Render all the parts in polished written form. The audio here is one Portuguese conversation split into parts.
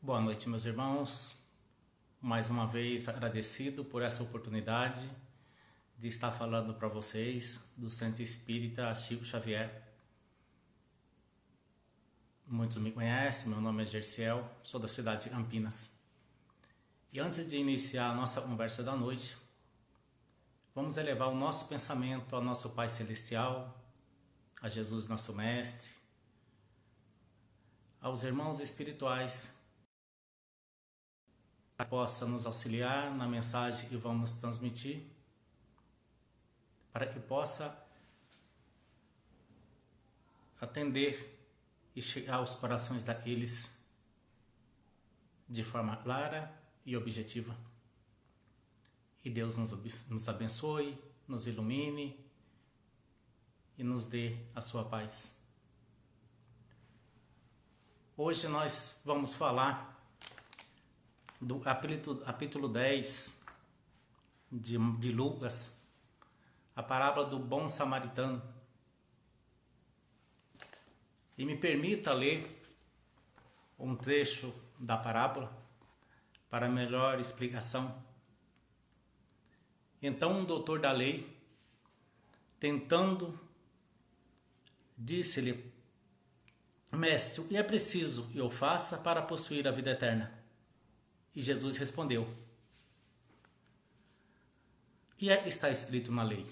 Boa noite, meus irmãos. Mais uma vez agradecido por essa oportunidade de estar falando para vocês do Centro Espírita Chico Xavier. Muitos me conhecem, meu nome é Gerciel, sou da cidade de Campinas. E antes de iniciar a nossa conversa da noite, vamos elevar o nosso pensamento ao nosso Pai Celestial, a Jesus, nosso Mestre, aos irmãos espirituais, que possa nos auxiliar na mensagem que vamos transmitir, para que possa atender e chegar aos corações daqueles de forma clara e objetiva. E Deus nos abençoe, nos ilumine e nos dê a sua paz. Hoje nós vamos falar do capítulo 10 de Lucas, a parábola do bom samaritano. E me permita ler um trecho da parábola para melhor explicação. Então um doutor da lei, tentando, disse-lhe: Mestre, o que é preciso que eu faça para possuir a vida eterna? E Jesus respondeu: E está escrito na lei?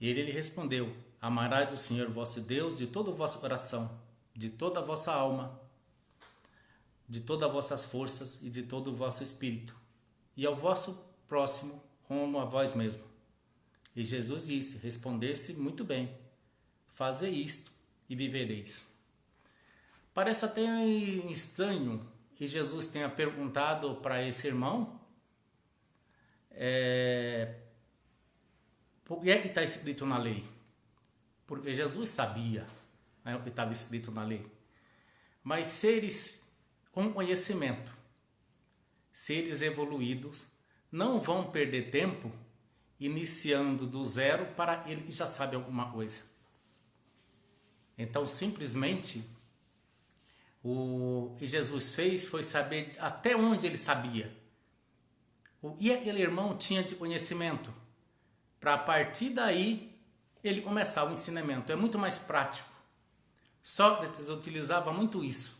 Ele lhe respondeu: Amarás o Senhor vosso Deus de todo o vosso coração, de toda a vossa alma, de todas as vossas forças e de todo o vosso espírito, e ao vosso próximo como a vós mesmo. E Jesus disse: Respondeste muito bem, fazei isto e vivereis. Parece até estranho que Jesus tenha perguntado para esse irmão por que é que está escrito na lei? Porque Jesus sabia, né, o que estava escrito na lei. Mas seres com conhecimento, seres evoluídos, não vão perder tempo iniciando do zero para ele que já sabe alguma coisa. Então, simplesmente, o que Jesus fez foi saber até onde ele sabia. E aquele irmão tinha de conhecimento, para a partir daí ele começar o ensinamento. É muito mais prático. Sócrates utilizava muito isso.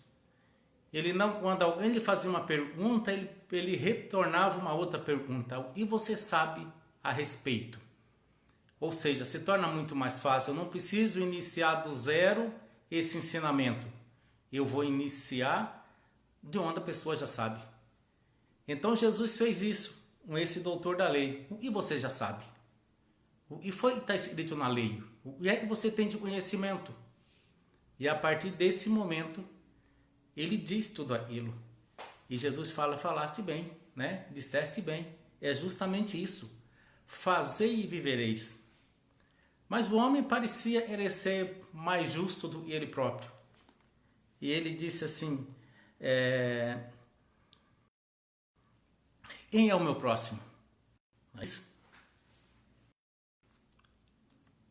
Ele não, quando alguém lhe fazia uma pergunta, ele retornava uma outra pergunta. O que você sabe a respeito? Ou seja, se torna muito mais fácil. Eu não preciso iniciar do zero esse ensinamento. Eu vou iniciar de onde a pessoa já sabe. Então Jesus fez isso com esse doutor da lei. O que você já sabe? O que foi que está escrito na lei? O que é que você tem de conhecimento? E a partir desse momento, ele diz tudo aquilo. E Jesus fala: falaste bem, né? Disseste bem. É justamente isso. Fazei e vivereis. Mas o homem parecia querer ser mais justo do que ele próprio. E ele disse assim: quem é o meu próximo? Não é isso?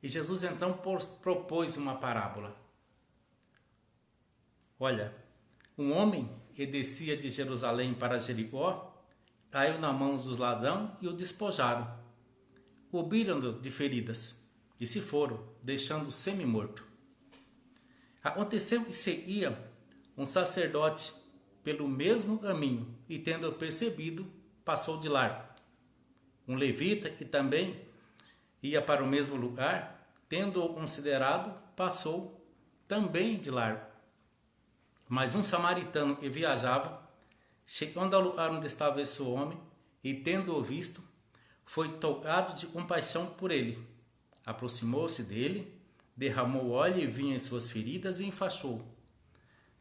E Jesus então propôs uma parábola. Olha, um homem que descia de Jerusalém para Jericó caiu nas mãos dos ladrões e o despojaram. Cobriram-no de feridas e se foram, deixando-o semi-morto. Aconteceu que seguia um sacerdote pelo mesmo caminho e, tendo percebido, passou de largo. Um levita que também ia para o mesmo lugar, tendo-o considerado, passou também de largo. Mas um samaritano que viajava, chegando ao lugar onde estava esse homem e tendo-o visto, foi tocado de compaixão por ele. Aproximou-se dele, derramou óleo e vinho em suas feridas e enfaixou.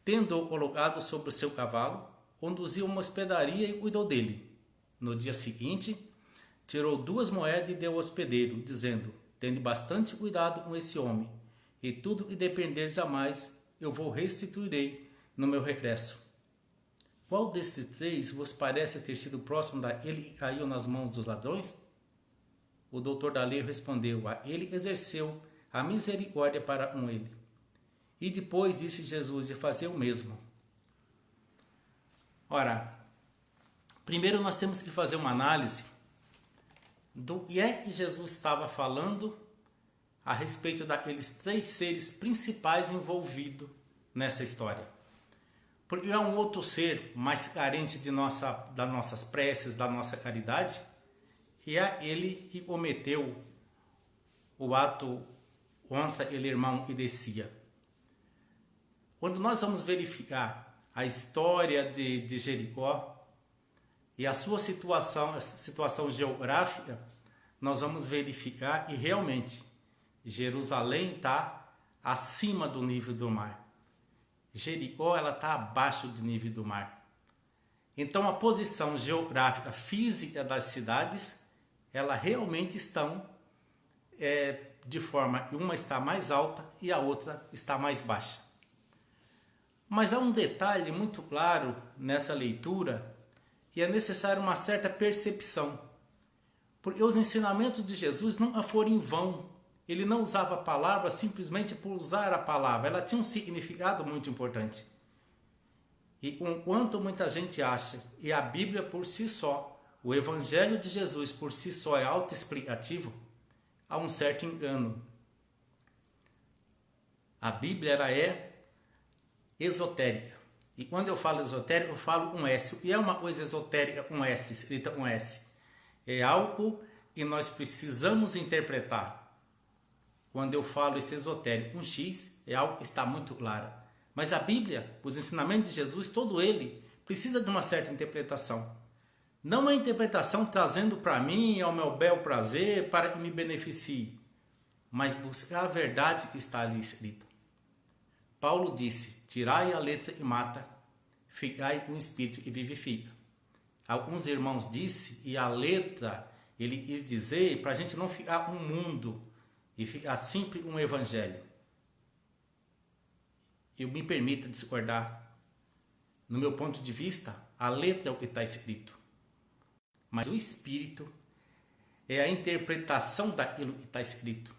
Tendo-o colocado sobre o seu cavalo, conduziu uma hospedaria e cuidou dele. No dia seguinte, tirou 2 moedas e deu ao hospedeiro, dizendo: Tende bastante cuidado com esse homem, e tudo que dependeres a mais, eu vou restituirei no meu regresso. Qual desses 3 vos parece ter sido próximo daquele que caiu nas mãos dos ladrões? O doutor da lei respondeu: ele exerceu a misericórdia para com ele. E depois disse Jesus: e fazer o mesmo. Ora, primeiro nós temos que fazer uma análise do que é que Jesus estava falando a respeito daqueles 3 seres principais envolvidos nessa história. Porque é um outro ser mais carente das nossas preces, da nossa caridade, e é ele que cometeu o ato contra aquele irmão que descia. Quando nós vamos verificar a história de Jericó e a sua situação geográfica, nós vamos verificar que realmente Jerusalém está acima do nível do mar. Jericó está abaixo do nível do mar. Então a posição geográfica física das cidades, ela realmente estão de forma que uma está mais alta e a outra está mais baixa. Mas há um detalhe muito claro nessa leitura e é necessário uma certa percepção. Porque os ensinamentos de Jesus nunca foram em vão. Ele não usava a palavra simplesmente por usar a palavra. Ela tinha um significado muito importante. E enquanto muita gente acha que a Bíblia por si só, o Evangelho de Jesus por si só é autoexplicativo, há um certo engano. A Bíblia ela é esotérica. E quando eu falo esotérica, eu falo com S. E é uma coisa esotérica com S, escrita com S. É algo que nós precisamos interpretar. Quando eu falo esse esotérico com X, é algo que está muito claro. Mas a Bíblia, os ensinamentos de Jesus, todo ele precisa de uma certa interpretação. Não a interpretação trazendo para mim, ao meu bel prazer, para que me beneficie, mas buscar a verdade que está ali escrita. Paulo disse, tirai a letra e mata, ficai com o espírito e vivifica. Alguns irmãos disse, e a letra, ele quis dizer, para a gente não ficar um mundo, e ficar sempre um evangelho. Eu me permita discordar. No meu ponto de vista, a letra é o que está escrito. Mas o espírito é a interpretação daquilo que está escrito.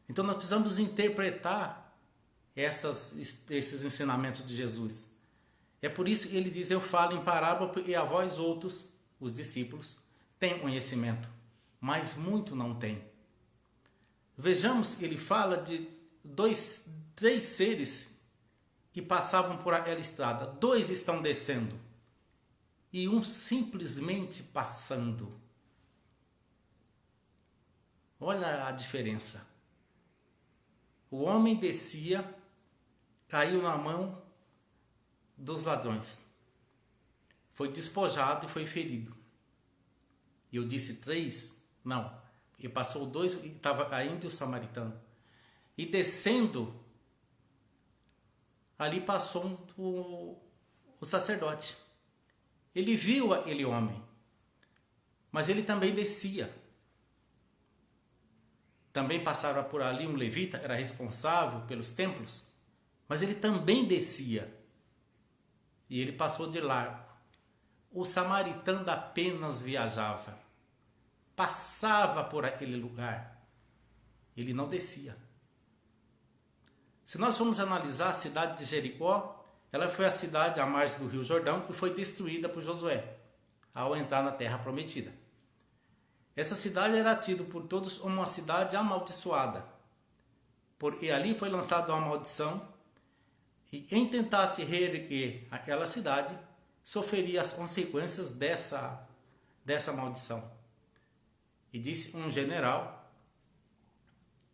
Então nós precisamos interpretar esses ensinamentos de Jesus. É por isso que ele diz, eu falo em parábola, porque a vós outros, os discípulos, têm conhecimento, mas muito não têm. Vejamos que ele fala de 3 seres que passavam por aquela estrada. 2 estão descendo e um simplesmente passando. Olha a diferença. O homem descia, caiu na mão dos ladrões. Foi despojado e foi ferido. E eu disse 3? Não. E passou 2 que estava caindo e o samaritano. E descendo, ali passou o sacerdote. Ele viu aquele homem, mas ele também descia. Também passava por ali um levita, era responsável pelos templos, mas ele também descia. E ele passou de largo. O samaritano apenas viajava. Passava por aquele lugar, ele não descia. Se nós formos analisar a cidade de Jericó, ela foi a cidade à margem do Rio Jordão que foi destruída por Josué, ao entrar na terra prometida. Essa cidade era tida por todos como uma cidade amaldiçoada, porque ali foi lançada uma maldição e quem tentasse reerguer aquela cidade sofreria as consequências dessa maldição. E disse um general,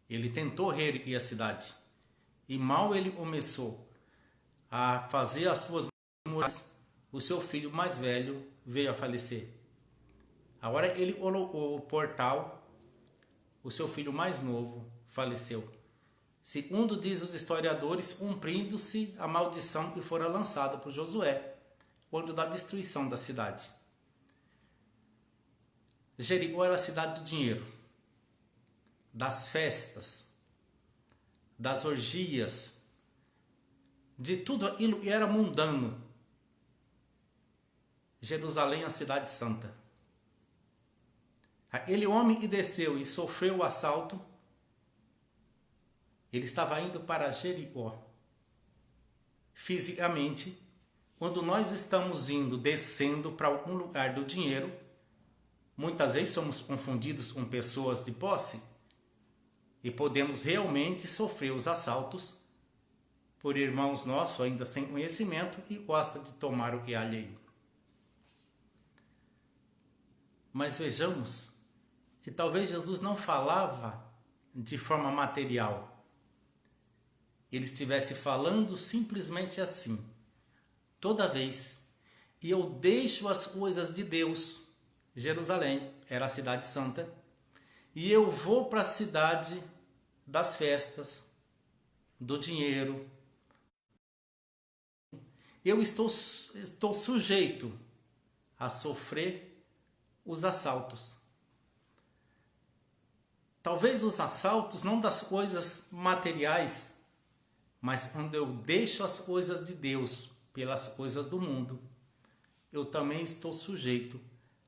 ele tentou reerguer a cidade. E mal ele começou a fazer as suas muralhas, o seu filho mais velho veio a falecer. A hora que ele colocou o portal, o seu filho mais novo faleceu. Segundo diz os historiadores, cumprindo-se a maldição que fora lançada por Josué, quando da destruição da cidade. Jericó era a cidade do dinheiro, das festas, das orgias, de tudo aquilo que era mundano. Jerusalém é a cidade santa. Aquele homem que desceu e sofreu o assalto, ele estava indo para Jericó. Fisicamente, Quando nós estamos descendo para algum lugar do dinheiro, muitas vezes somos confundidos com pessoas de posse e podemos realmente sofrer os assaltos por irmãos nossos ainda sem conhecimento e gosta de tomar o que é alheio. Mas vejamos que talvez Jesus não falava de forma material. Ele estivesse falando simplesmente assim: toda vez que eu deixo as coisas de Deus, Jerusalém era a cidade santa, e eu vou para a cidade das festas, do dinheiro, eu estou sujeito a sofrer os assaltos. Talvez os assaltos não das coisas materiais, mas quando eu deixo as coisas de Deus pelas coisas do mundo, eu também estou sujeito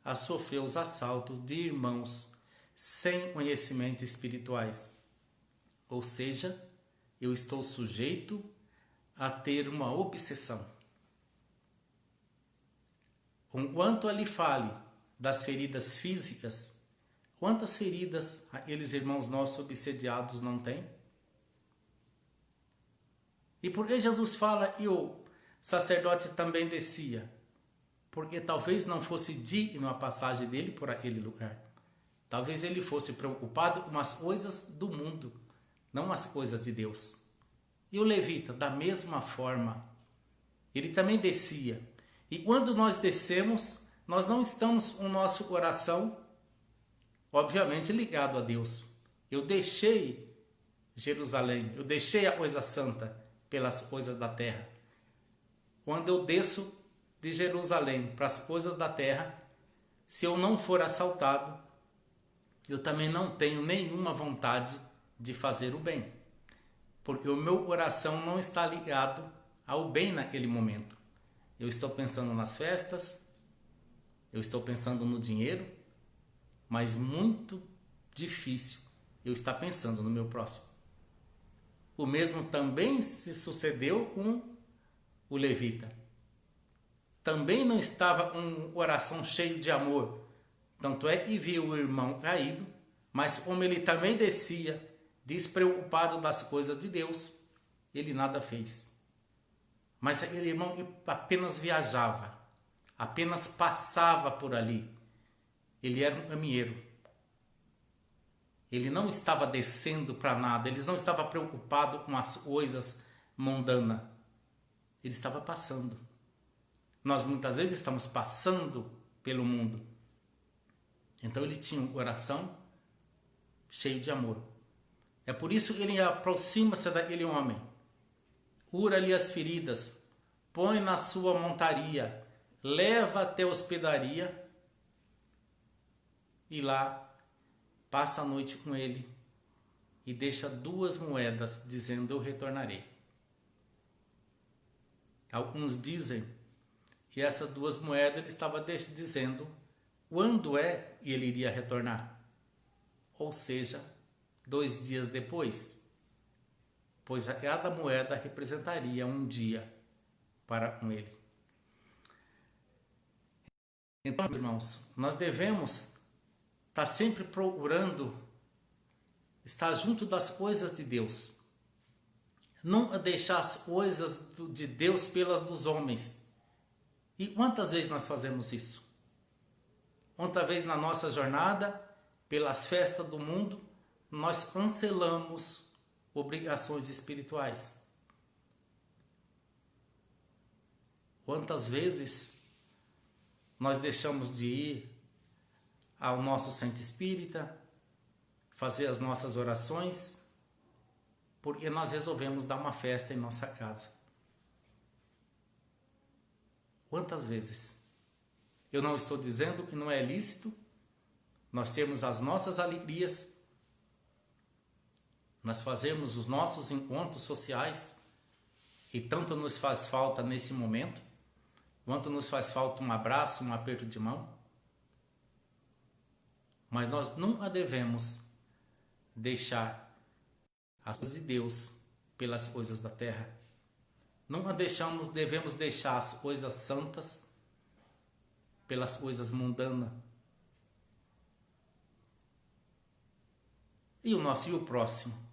a sofrer os assaltos de irmãos sem conhecimento espirituais. Ou seja, eu estou sujeito a ter uma obsessão. Enquanto ali fale das feridas físicas, quantas feridas aqueles irmãos nossos obsediados não têm? E por que Jesus fala e o sacerdote também descia? Porque talvez não fosse digno a passagem dele por aquele lugar. Talvez ele fosse preocupado com as coisas do mundo, não as coisas de Deus. E o levita, da mesma forma, ele também descia. E quando nós descemos, nós não estamos com o nosso coração, obviamente, ligado a Deus. Eu deixei Jerusalém, eu deixei a coisa santa pelas coisas da terra. Quando eu desço de Jerusalém para as coisas da terra, se eu não for assaltado, eu também não tenho nenhuma vontade de fazer o bem, porque o meu coração não está ligado ao bem naquele momento. Eu estou pensando nas festas, eu estou pensando no dinheiro, mas muito difícil eu estar pensando no meu próximo. O mesmo também se sucedeu com o levita. Também não estava com um coração cheio de amor. Tanto é que viu o irmão caído, mas como ele também descia, despreocupado das coisas de Deus, ele nada fez. Mas aquele irmão apenas viajava, apenas passava por ali. Ele era um caminheiro. Ele não estava descendo para nada, ele não estava preocupado com as coisas mundanas. Ele estava passando. Nós muitas vezes estamos passando pelo mundo. Então ele tinha um coração cheio de amor. É por isso que ele aproxima-se daquele homem. Cura-lhe as feridas, põe na sua montaria, leva até a hospedaria e lá passa a noite com ele e deixa 2 moedas dizendo: eu retornarei. Alguns dizem que essas 2 moedas ele estava dizendo quando é que ele iria retornar. Ou seja, 2 dias depois, pois cada moeda representaria um dia para com ele. Então, irmãos, nós devemos estar sempre procurando estar junto das coisas de Deus. Não deixar as coisas de Deus pelas dos homens. E quantas vezes nós fazemos isso? Quantas vezes na nossa jornada, pelas festas do mundo, nós cancelamos obrigações espirituais? Quantas vezes nós deixamos de ir ao nosso centro espírita, fazer as nossas orações, porque nós resolvemos dar uma festa em nossa casa? Quantas vezes? Eu não estou dizendo que não é lícito nós termos as nossas alegrias, nós fazemos os nossos encontros sociais, e tanto nos faz falta nesse momento, quanto nos faz falta um abraço, um aperto de mão. Mas nós nunca devemos deixar as coisas de Deus pelas coisas da terra. Nunca devemos deixar as coisas santas pelas coisas mundanas. E o próximo?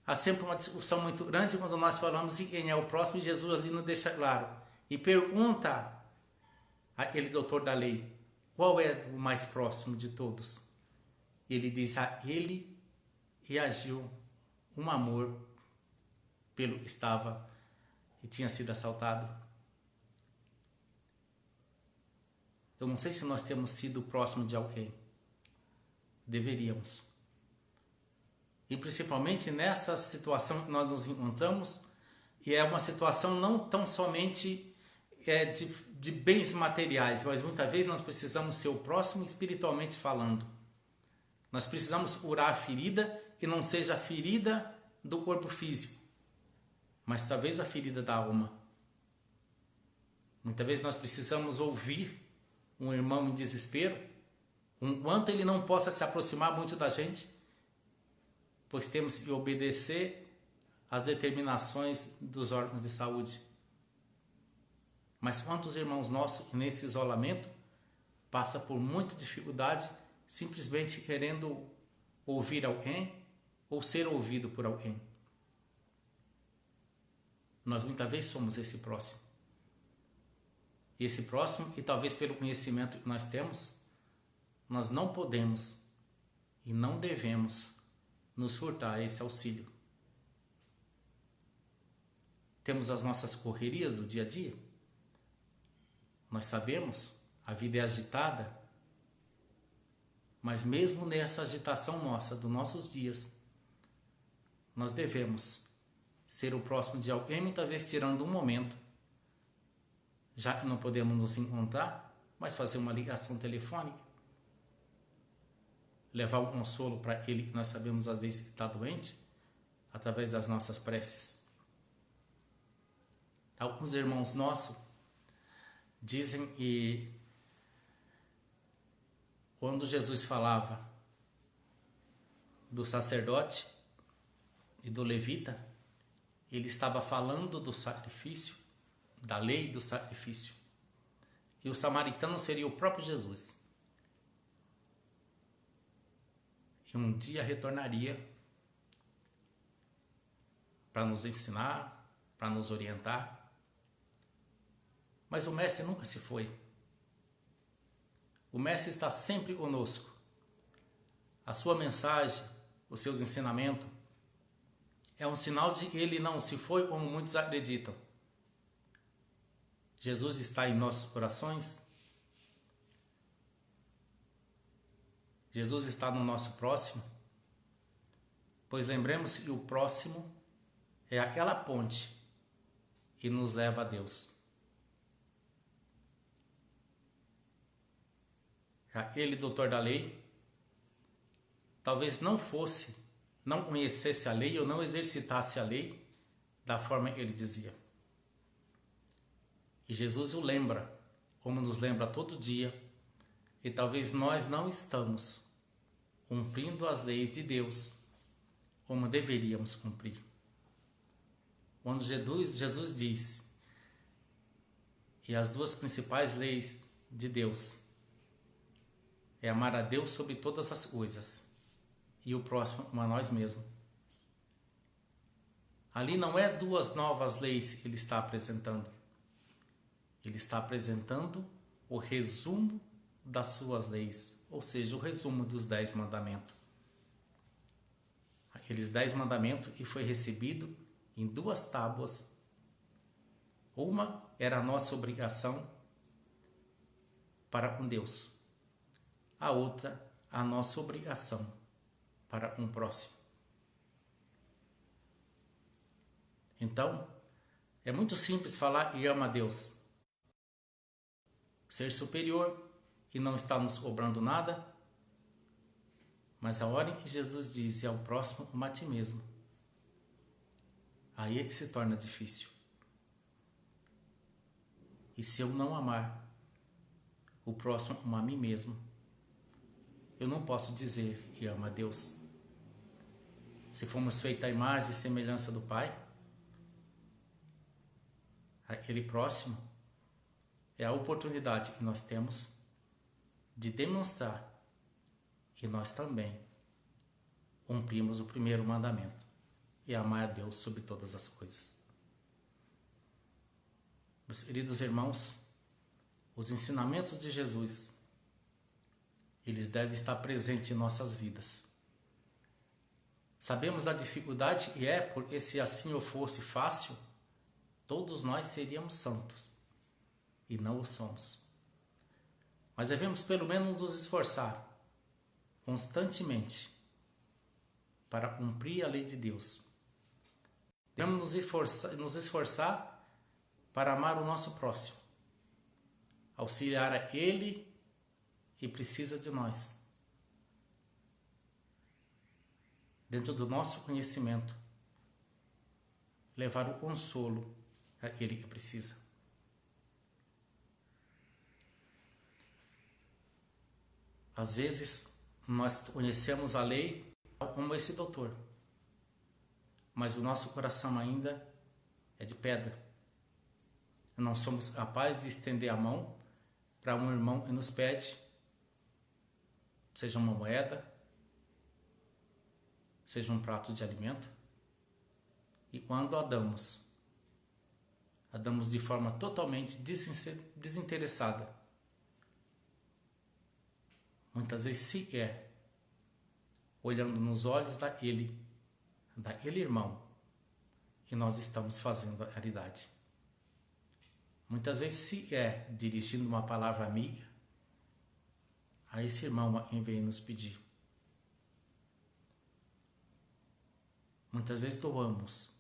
Há sempre uma discussão muito grande quando nós falamos em quem é o próximo, e Jesus ali nos deixa claro. E pergunta àquele doutor da lei, qual é o mais próximo de todos? Ele diz a ele e agiu um amor pelo que estava e tinha sido assaltado. Eu não sei se nós temos sido próximo de alguém. Deveríamos. E principalmente nessa situação que nós nos encontramos, e é uma situação não tão somente de bens materiais, mas muitas vezes nós precisamos ser o próximo espiritualmente falando. Nós precisamos curar a ferida, e não seja a ferida do corpo físico, mas talvez a ferida da alma. Muitas vezes nós precisamos ouvir um irmão em desespero, enquanto ele não possa se aproximar muito da gente, pois temos que obedecer às determinações dos órgãos de saúde. Mas quantos irmãos nossos, nesse isolamento, passa por muita dificuldade, simplesmente querendo ouvir alguém ou ser ouvido por alguém? Nós muitas vezes somos esse próximo. E esse próximo, e talvez pelo conhecimento que nós temos, nós não podemos e não devemos nos furtar esse auxílio. Temos as nossas correrias do dia a dia. Nós sabemos, a vida é agitada, mas mesmo nessa agitação nossa, dos nossos dias, nós devemos ser o próximo de alguém, muitas vezes tirando um momento, já que não podemos nos encontrar, mas fazer uma ligação telefônica, levar um consolo para ele, que nós sabemos às vezes que está doente, através das nossas preces. Alguns irmãos nossos dizem que quando Jesus falava do sacerdote e do levita, ele estava falando do sacrifício, da lei do sacrifício. E o samaritano seria o próprio Jesus. E um dia retornaria para nos ensinar, para nos orientar. Mas o mestre nunca se foi. O mestre está sempre conosco. A sua mensagem, os seus ensinamentos, é um sinal de que ele não se foi como muitos acreditam. Jesus está em nossos corações. Jesus está no nosso próximo. Pois lembremos que o próximo é aquela ponte que nos leva a Deus. Aquele doutor da lei talvez não conhecesse a lei ou não exercitasse a lei da forma que ele dizia. E Jesus o lembra, como nos lembra todo dia, e talvez nós não estamos cumprindo as leis de Deus como deveríamos cumprir. Quando Jesus diz que as duas principais leis de Deus é amar a Deus sobre todas as coisas e o próximo como a nós mesmos. Ali não é duas novas leis que ele está apresentando. Ele está apresentando o resumo das suas leis, ou seja, o resumo dos 10 mandamentos. Aqueles 10 mandamentos que foi recebido em 2 tábuas. Uma era a nossa obrigação para com Deus. A outra, a nossa obrigação para um próximo. Então, é muito simples falar e ama a Deus. Ser superior e não está nos cobrando nada, mas a hora em que Jesus diz ao próximo, ama a ti mesmo, aí é que se torna difícil. E se eu não amar o próximo como a mim mesmo, eu não posso dizer que amo a Deus. Se fomos feitos à imagem e semelhança do Pai, aquele próximo, é a oportunidade que nós temos de demonstrar que nós também cumprimos o primeiro mandamento, e amar a Deus sobre todas as coisas. Meus queridos irmãos, os ensinamentos de Jesus, eles devem estar presentes em nossas vidas. Sabemos a dificuldade que é, porque se assim eu fosse fácil, todos nós seríamos santos, e não o somos. Mas devemos pelo menos nos esforçar constantemente para cumprir a lei de Deus. Devemos nos esforçar para amar o nosso próximo, auxiliar a ele que precisa de nós, dentro do nosso conhecimento, levar o consolo àquele que precisa. Às vezes, nós conhecemos a lei como esse doutor, mas o nosso coração ainda é de pedra. Não somos capazes de estender a mão para um irmão que nos pede, seja uma moeda, seja um prato de alimento, e quando a damos de forma totalmente desinteressada, muitas vezes sequer olhando nos olhos daquele irmão que nós estamos fazendo a caridade. Muitas vezes sequer dirigindo uma palavra amiga a esse irmão a quem veio nos pedir. Muitas vezes doamos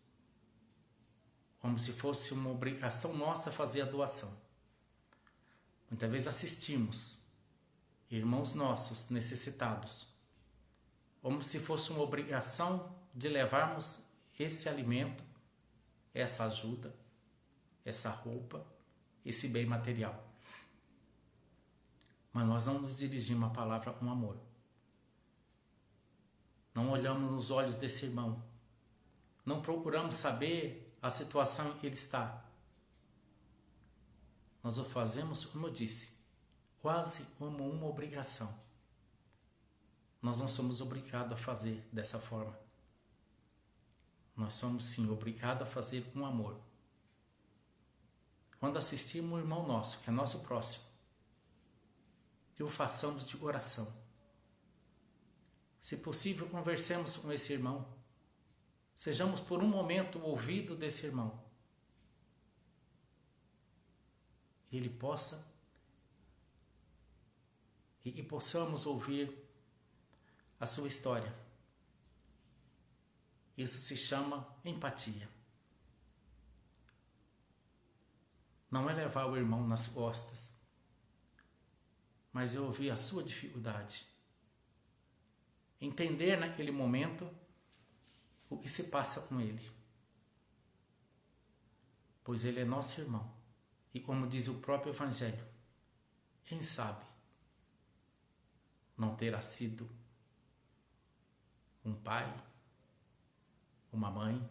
como se fosse uma obrigação nossa fazer a doação. Muitas vezes assistimos irmãos nossos necessitados, como se fosse uma obrigação de levarmos esse alimento, essa ajuda, essa roupa, esse bem material. Mas nós não nos dirigimos a palavra com amor. Não olhamos nos olhos desse irmão. Não procuramos saber a situação em que ele está. Nós o fazemos, como eu disse, quase como uma obrigação. Nós não somos obrigados a fazer dessa forma. Nós somos sim obrigados a fazer com amor. Quando assistimos um irmão nosso, que é nosso próximo, que o façamos de oração. Se possível, conversemos com esse irmão. Sejamos por um momento o ouvido desse irmão. E ele possa e possamos ouvir a sua história. Isso se chama empatia. Não é levar o irmão nas costas, mas é ouvir a sua dificuldade. Entender naquele momento o que se passa com ele. Pois ele é nosso irmão. E como diz o próprio Evangelho, quem sabe não terá sido um pai, uma mãe,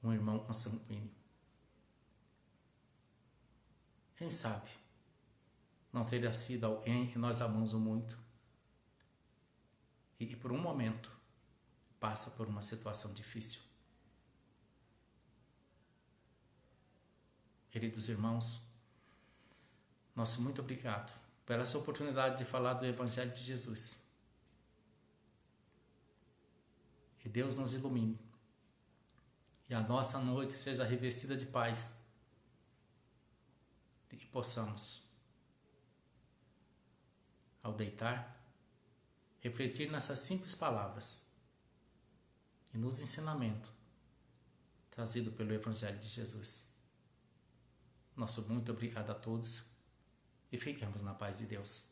um irmão consanguíneo. Quem sabe não teria sido alguém que nós amamos muito e que por um momento passa por uma situação difícil. Queridos irmãos, nosso muito obrigado pela essa oportunidade de falar do Evangelho de Jesus. Que Deus nos ilumine e a nossa noite seja revestida de paz e que possamos, ao deitar, refletir nessas simples palavras e nos ensinamentos trazidos pelo Evangelho de Jesus. Nosso muito obrigado a todos e fiquemos na paz de Deus.